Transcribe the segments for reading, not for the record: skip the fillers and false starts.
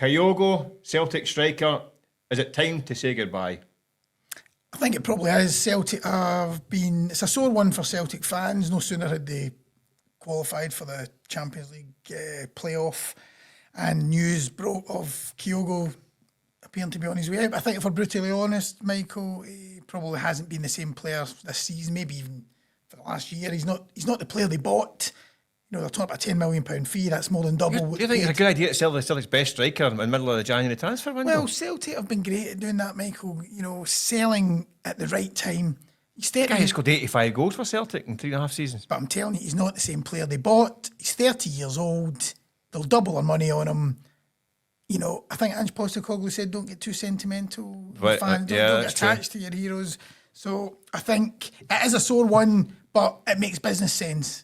Kyogo, Celtic striker, is it time to say goodbye? I think it probably is. Celtic have been... It's a sore one for Celtic fans. No sooner had they qualified for the Champions League playoff and news broke of Kyogo appearing to be on his way out. I think if we're brutally honest, Michael, he probably hasn't been the same player this season, maybe even for the last year. He's not the player they bought. You know, they're talking about a £10 million fee. That's more than double. Do you think it's a good idea to sell the Celtic's best striker in the middle of the January transfer window? Well, Celtic have been great at doing that, Michael. You know, selling at the right time. The guy has scored 85 goals for Celtic in 3.5 seasons. But I'm telling you, he's not the same player they bought. He's 30 years old. They'll double their money on him. You know, I think Ange Postecoglou said, don't get too sentimental. But, fans, don't get attached to your heroes. So I think it is a sore one, but it makes business sense.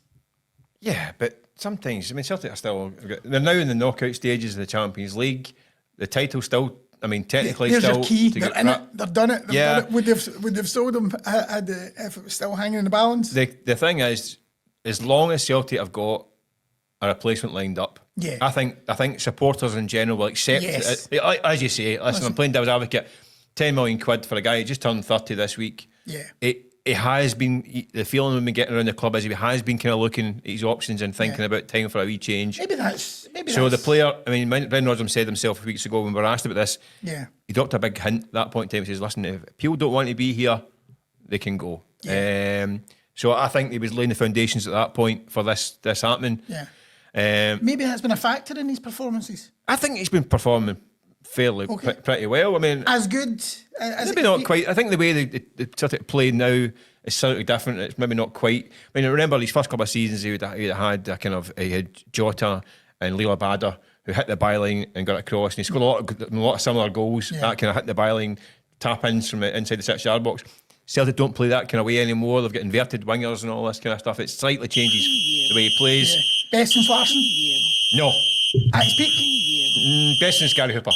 Yeah, but sometimes, I mean, Celtic are still... They're now in the knockout stages of the Champions League. The title's still... I mean, technically there's still... There's your key. They're in it. They've done it. Yeah. Done it. Would they've sold him if it was still hanging in the balance? The thing is, as long as Celtic have got a replacement lined up, yeah, I think supporters in general will accept it. As you say, listen, I'm playing devil's advocate. £10 million for a guy who just turned 30 this week. Yeah. It has been, the feeling we've been getting around the club is he has been kind of looking at his options and thinking about time for a wee change. Maybe that's the player, I mean, Brendan Rodgers said himself a few weeks ago when we were asked about this, he dropped a big hint at that point in time. He says, listen, if people don't want to be here, they can go. Yeah. So I think he was laying the foundations at that point for this happening. Yeah. Maybe that's been a factor in his performances. I think he's been performing fairly pretty well. I mean, as good as maybe not quite. I think the way the Celtic play now is slightly different. It's maybe not quite. I mean, I remember these first couple of seasons he had Jota and Lila Bader who hit the byline and got across, and he scored a lot of similar goals. That kind of hit the byline, tap ins from inside the 6-yard box. Celtic don't play that kind of way anymore. They've got inverted wingers and all this kind of stuff. It slightly changes the way he plays. Best since Larson? No. At his peak? Best since Gary Hooper.